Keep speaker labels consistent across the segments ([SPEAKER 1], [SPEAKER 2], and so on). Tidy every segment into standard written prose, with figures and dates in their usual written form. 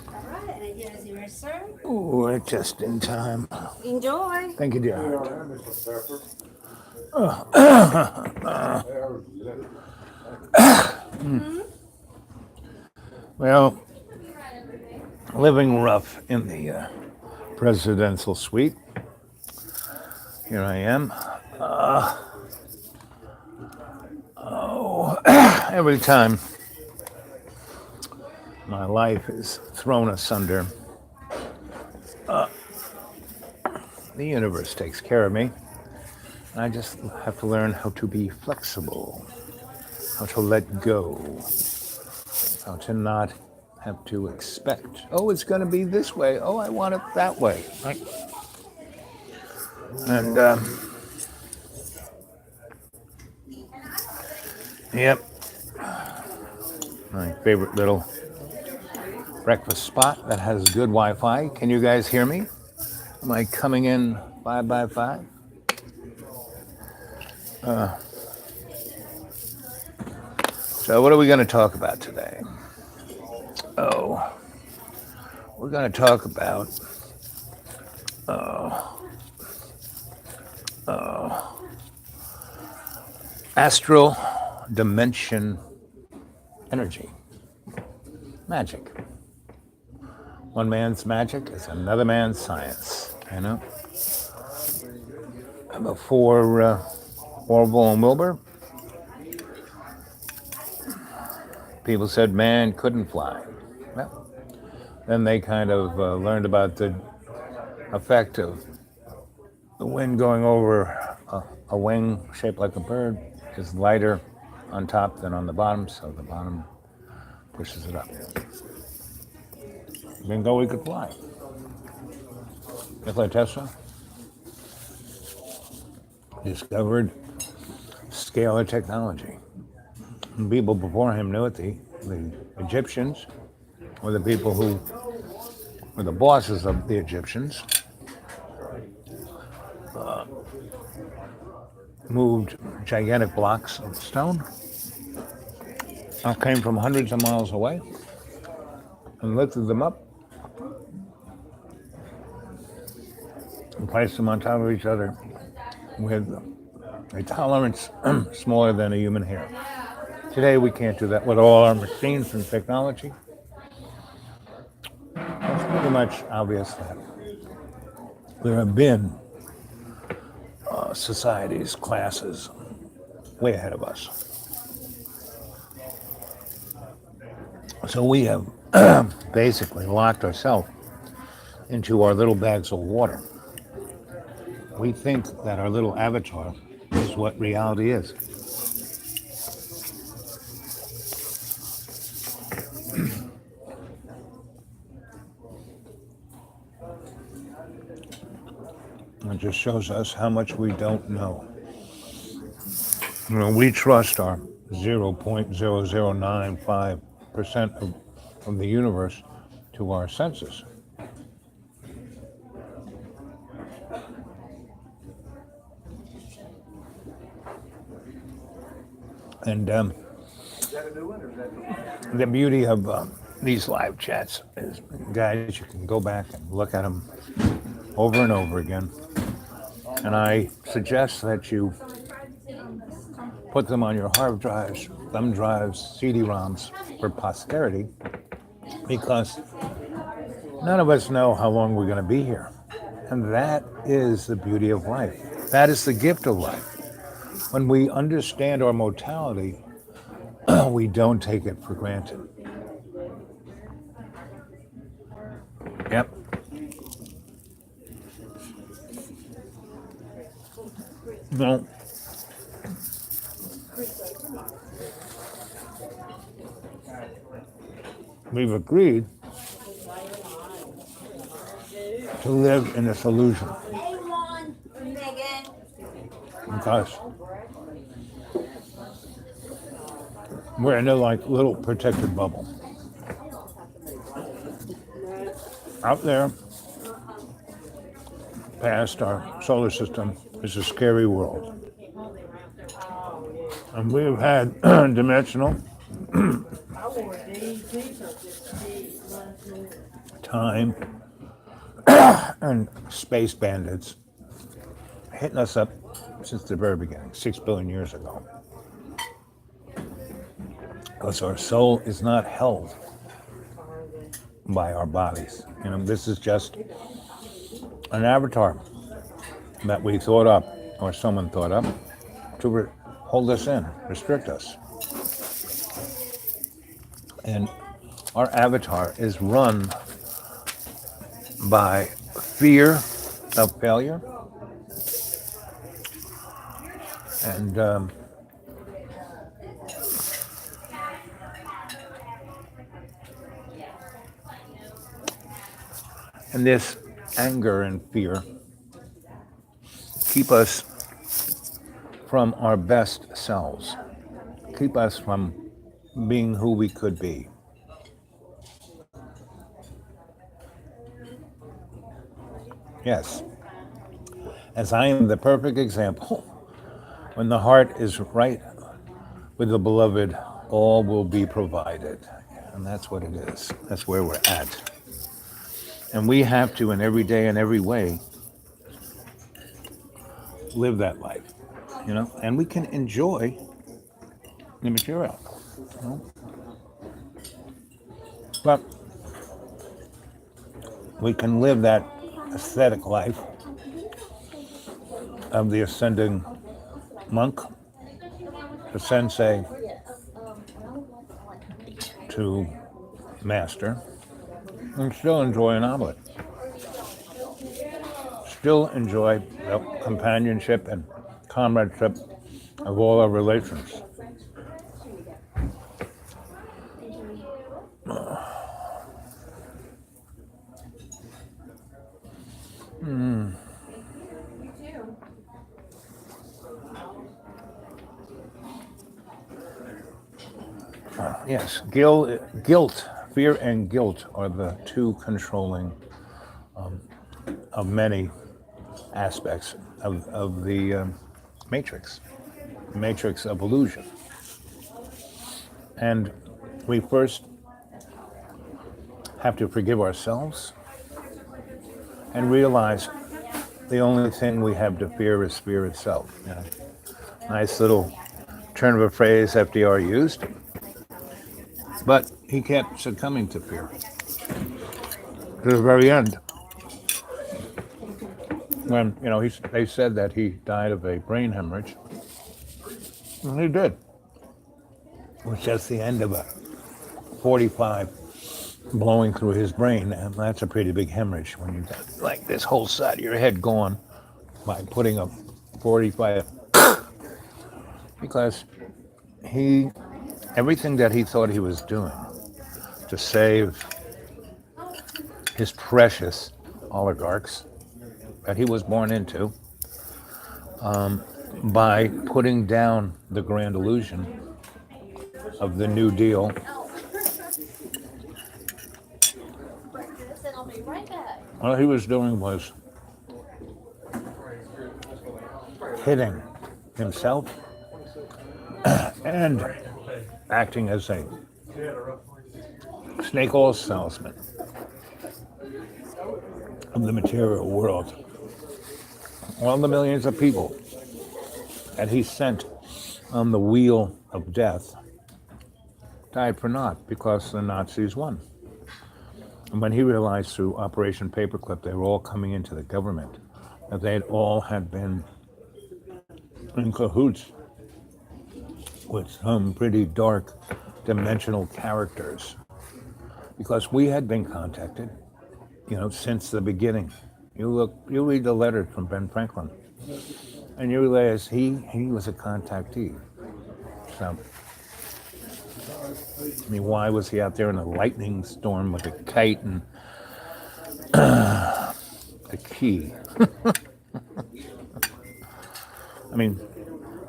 [SPEAKER 1] All right, and here's your sir.
[SPEAKER 2] We're just in time.
[SPEAKER 1] Enjoy.
[SPEAKER 2] Thank you, dear. Well, living rough in the presidential suite. Here I am. Every time my life is thrown asunder, the universe takes care of me. I just have to learn how to be flexible, how to let go, how to not have to expect, oh, it's going to be this way. Oh, I want it that way. Right? And, yep, my favorite little breakfast spot that has good Wi-Fi. Can you guys hear me? Am I coming in 5 by 5? So what are we going to talk about today? Oh, we're going to talk about astral dimension energy, magic. One man's magic is another man's science, you know? Before Orville and Wilbur, people said man couldn't fly. Well, then they kind of learned about the effect of the wind going over a wing shaped like a bird is lighter on top than on the bottom, so the bottom pushes it up. Bingo, we could fly. Nikola Tesla discovered scalar technology. And people before him knew it. The Egyptians were the people who were the bosses of the Egyptians. Moved gigantic blocks of stone. Came from hundreds of miles away and lifted them up and placed them on top of each other with a tolerance smaller than a human hair. Today we can't do that with all our machines and technology. It's pretty much obvious that there have been societies, classes way ahead of us. So we have basically locked ourselves into our little bags of water. We think that our little avatar is what reality is. It just shows us how much we don't know. You know, we trust our 0.0095% of the universe to our senses. And the beauty of these live chats is, guys, you can go back and look at them over and over again. And I suggest that you put them on your hard drives, thumb drives, CD-ROMs for posterity, because none of us know how long we're going to be here. And that is the beauty of life. That is the gift of life. When we understand our mortality, we don't take it for granted. Yep. No. We've agreed to live in this illusion. Because we're in a little protected bubble. Out there, past our solar system, is a scary world. And we've had dimensional time, and space bandits hitting us up since the very beginning, 6 billion years ago. Because our soul is not held by our bodies. This is just an avatar that we thought up, or someone thought up, to hold us in, restrict us. And our avatar is run by fear of failure and this anger and fear keep us from our best selves, keep us from being who we could be. Yes, as I am the perfect example. When the heart is right with the beloved, all will be provided. And that's what it is. That's where we're at. And we have to, in every day and every way, live that life, and we can enjoy the material, but we can live that aesthetic life of the ascending monk, the sensei to master, and still enjoy an omelet. Still enjoy the companionship and comradeship of all our relations. Yes, guilt, fear and guilt are the two controlling of many aspects of the matrix of illusion. And we first have to forgive ourselves and realize the only thing we have to fear is fear itself. Nice little turn of a phrase FDR used. But he kept succumbing to fear to the very end. When, they said that he died of a brain hemorrhage. And he did. It was just the end of a 45 blowing through his brain. And that's a pretty big hemorrhage when you got like this whole side of your head gone by putting a 45. Because everything that he thought he was doing to save his precious oligarchs that he was born into, by putting down the grand illusion of the New Deal, all he was doing was hitting himself and acting as a snake oil salesman of the material world. All the millions of people that he sent on the wheel of death died for naught because the Nazis won. And when he realized through Operation Paperclip they were all coming into the government, that they all had been in cahoots with some pretty dark dimensional characters, because we had been contacted, since the beginning. You read the letter from Ben Franklin, and you realize he was a contactee. So, why was he out there in a lightning storm with a kite and a key?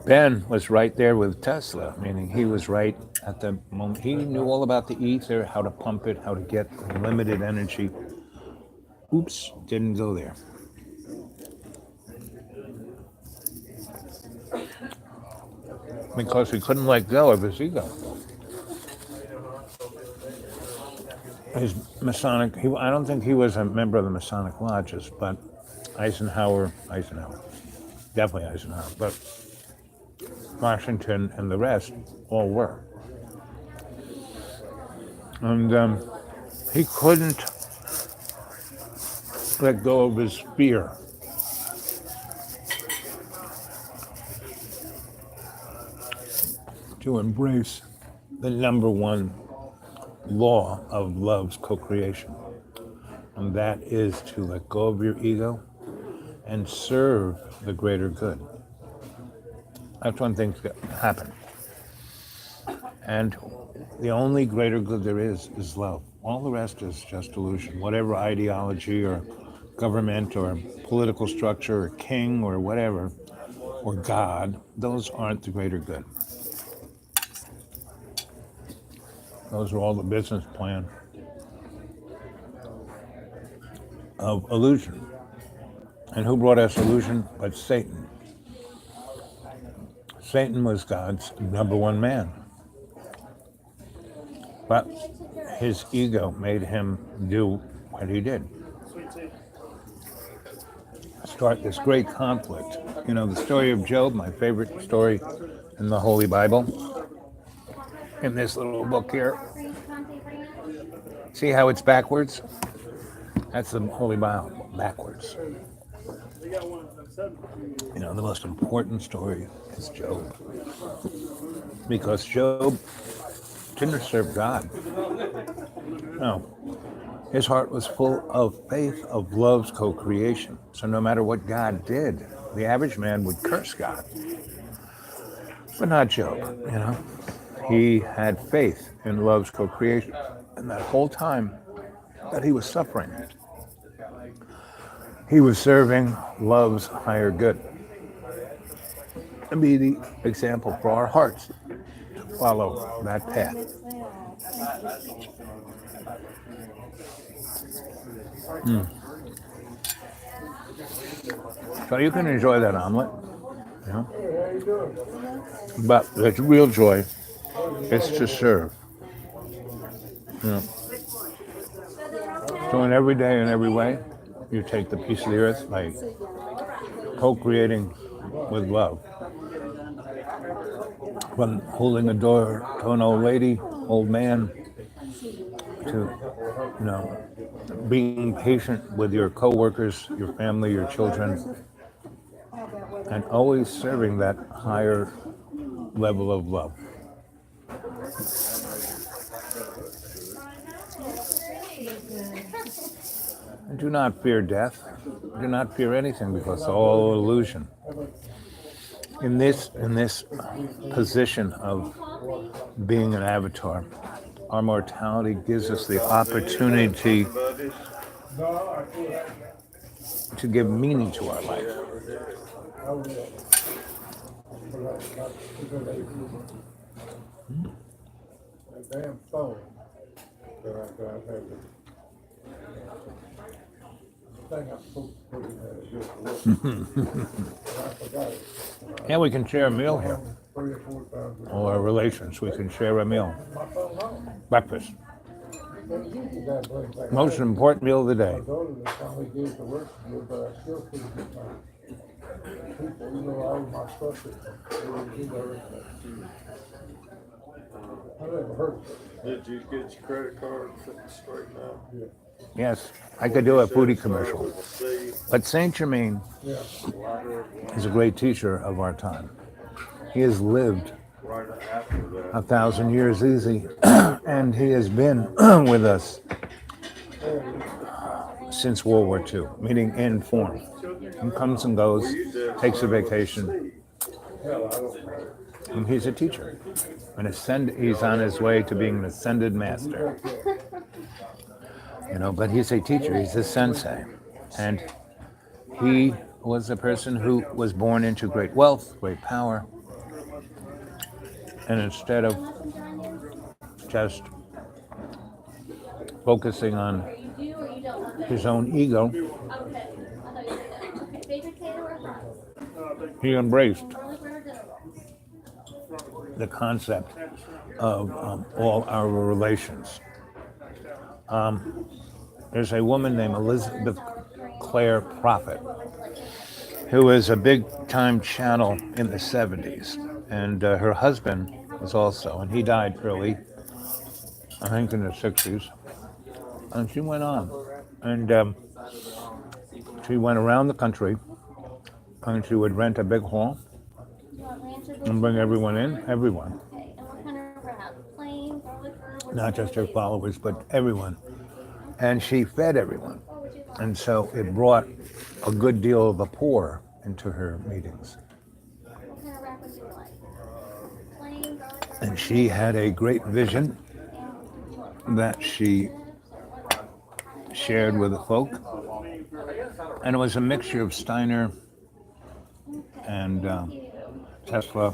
[SPEAKER 2] Ben was right there with Tesla, meaning he was right at the moment. He knew all about the ether, how to pump it, how to get limited energy. Oops, didn't go there. Because he couldn't let go of his ego. His Masonic. I don't think he was a member of the Masonic lodges, but Eisenhower, definitely Eisenhower, but Washington and the rest all were. And he couldn't let go of his fear. To embrace the number one law of love's co-creation. And that is to let go of your ego and serve the greater good. That's when things happen. And the only greater good there is love. All the rest is just illusion. Whatever ideology or government or political structure or king or whatever, or God, those aren't the greater good. Those are all the business plan of illusion. And who brought us illusion but Satan? Satan was God's number one man. But his ego made him do what he did. Start this great conflict. You know, the story of Job, my favorite story in the Holy Bible. In this little book here. See how it's backwards? That's the Holy Bible, backwards. You know, the most important story is Job. Because Job didn't serve God. No. His heart was full of faith, of love's co-creation. So no matter what God did, the average man would curse God. But not Job, you know. He had faith in love's co-creation. And that whole time that he was suffering, he was serving love's higher good. And be the example for our hearts to follow that path. So you can enjoy that omelet, you know? But the real joy is to serve. You know. So in every day and every way, you take the piece of the earth by co-creating with love. From holding a door to an old lady, old man, to, you know, being patient with your co-workers, your family, your children, and always serving that higher level of love. And do not fear death. Do not fear anything, because it's all illusion. In this position of being an avatar, our mortality gives us the opportunity to give meaning to our life.
[SPEAKER 3] Damn phone that I have thing I'm supposed to put in there just to work. I forgot it.
[SPEAKER 2] Yeah, we can share a meal here.
[SPEAKER 3] 3 or 4 times.
[SPEAKER 2] All our relations, we can share a meal.
[SPEAKER 3] My phone on.
[SPEAKER 2] Breakfast.
[SPEAKER 3] You gotta bring back.
[SPEAKER 2] Most important meal of the day.
[SPEAKER 3] My daughter that finally gave the work to me, but I still couldn't get my people, you know, all my stuff that I never heard of it.
[SPEAKER 4] Did you get your credit card straightened out?
[SPEAKER 3] Yeah.
[SPEAKER 2] Yes, I could do a foodie commercial. But Saint Germain
[SPEAKER 3] Yeah.
[SPEAKER 2] is a great teacher of our time. He has lived
[SPEAKER 4] Right after that.
[SPEAKER 2] 1,000 years easy, and he has been with us since World War II, meaning in form. He comes and goes, takes a vacation, and he's a teacher. He's on his way to being an ascended master. You know, but he's a teacher, he's a sensei. And he was a person who was born into great wealth, great power. And instead of just focusing on his own ego, he embraced the concept of all our relations. there's a woman named Elizabeth Clare Prophet, who was a big-time channel in the 70s. And her husband was also, and he died early, I think in the 60s. And she went on. And she went around the country, and she would rent a big hall and bring everyone in, everyone. Not just her followers, but everyone. And she fed everyone. And so it brought a good deal of the poor into her meetings. And she had a great vision that she shared with the folk. And it was a mixture of Steiner and Tesla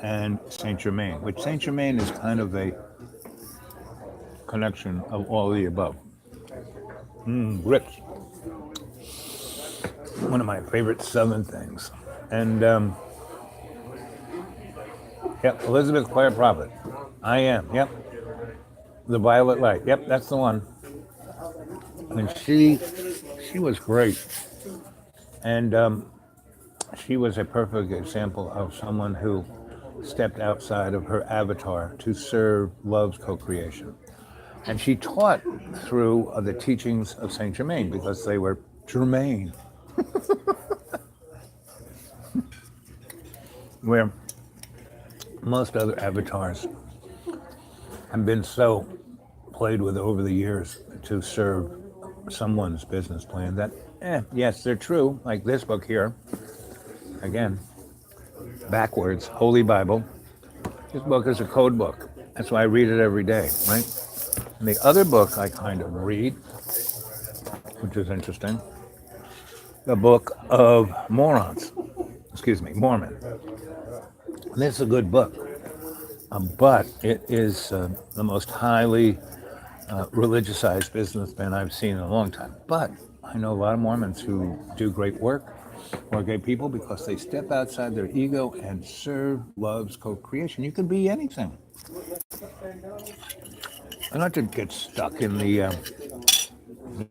[SPEAKER 2] and Saint Germain, which Saint Germain is kind of a connection of all the above. Grits. One of my favorite Southern things. And yep, Elizabeth Clare Prophet. I am, yep. The Violet Light, yep, that's the one. And she was great. And she was a perfect example of someone who stepped outside of her avatar to serve love's co-creation. And she taught through the teachings of Saint Germain because they were germane. Where most other avatars have been so played with over the years to serve someone's business plan that, yes, they're true, like this book here. Again, backwards, Holy Bible. This book is a code book. That's why I read it every day, right? And the other book I kind of read, which is interesting, the Book of Mormon. This is a good book, but it is the most highly religiousized businessman I've seen in a long time. But I know a lot of Mormons who do great work, who are great people because they step outside their ego and serve love's co-creation. You can be anything. And not to get stuck in the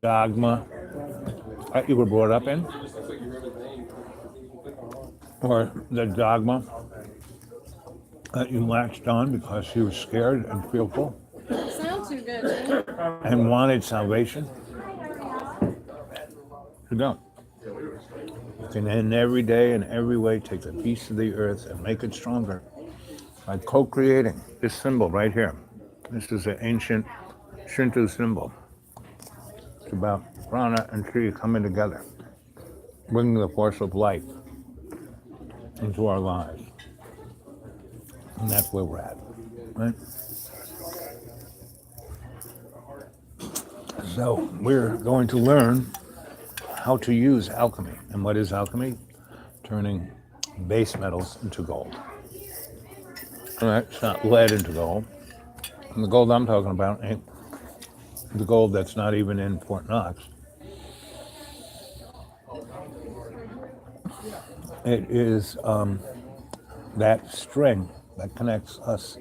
[SPEAKER 2] dogma that you were brought up in, or the dogma that you latched on because you were scared and fearful
[SPEAKER 1] Sounds too good, man.
[SPEAKER 2] and wanted salvation. You don't. You can in every day and every way take the beast of the earth and make it stronger by co-creating this symbol right here. This is an ancient Shinto symbol. It's about prana and chi coming together, bringing the force of life into our lives. And that's where we're at, right? So we're going to learn how to use alchemy. And what is alchemy? Turning base metals into gold. All right, it's not lead into gold. And the gold I'm talking about ain't the gold that's not even in Fort Knox. It is that string that connects us,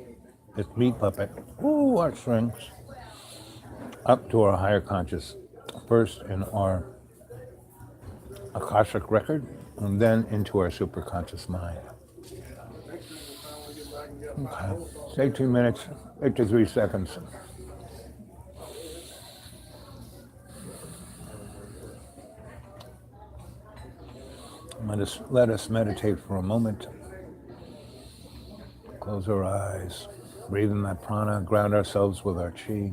[SPEAKER 2] this meat puppet, our strings, up to our higher conscious, first in our Akashic record, and then into our superconscious mind. Okay, it's 18 minutes, 53 seconds. Let us meditate for a moment. Close our eyes, breathe in that prana, ground ourselves with our chi.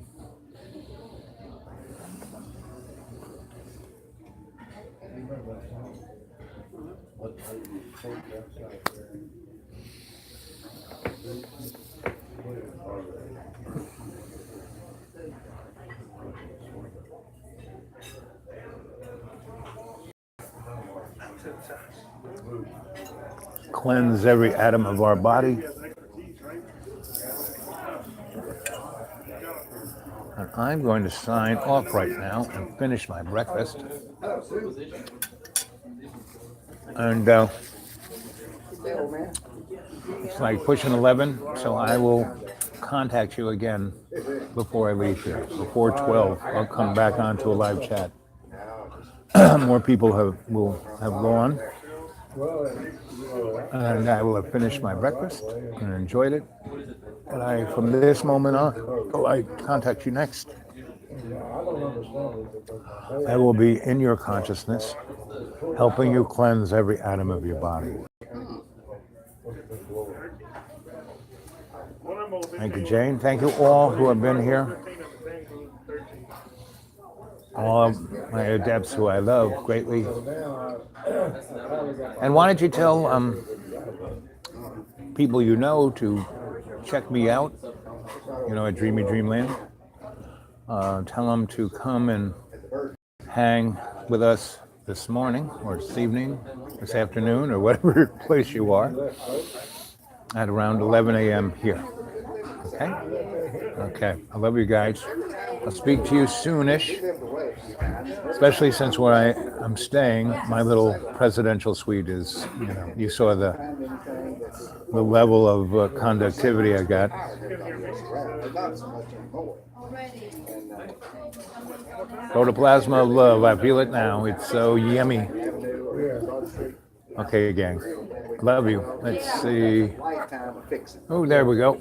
[SPEAKER 2] Cleanse every atom of our body. And I'm going to sign off right now and finish my breakfast. And it's like pushing 11, so I will contact you again before I leave here. Before 12, I'll come back onto a live chat. More people will have gone, and I will have finished my breakfast and enjoyed it. And from this moment on, till I contact you next, I will be in your consciousness, helping you cleanse every atom of your body. Thank you, Jane. Thank you all who have been here. All of my adepts who I love greatly. And why don't you tell people you know to check me out, at Dreamy Dreamland. Tell them to come and hang with us this morning or this evening, this afternoon, or whatever place you are, at around 11 a.m. here. Okay? Okay. I love you guys. I'll speak to you soonish, especially since where I'm staying, my little presidential suite is, you saw the level of conductivity I got. Protoplasma of love. I feel it now. It's so yummy. Okay, gang. Love you. Let's see. Oh, there we go.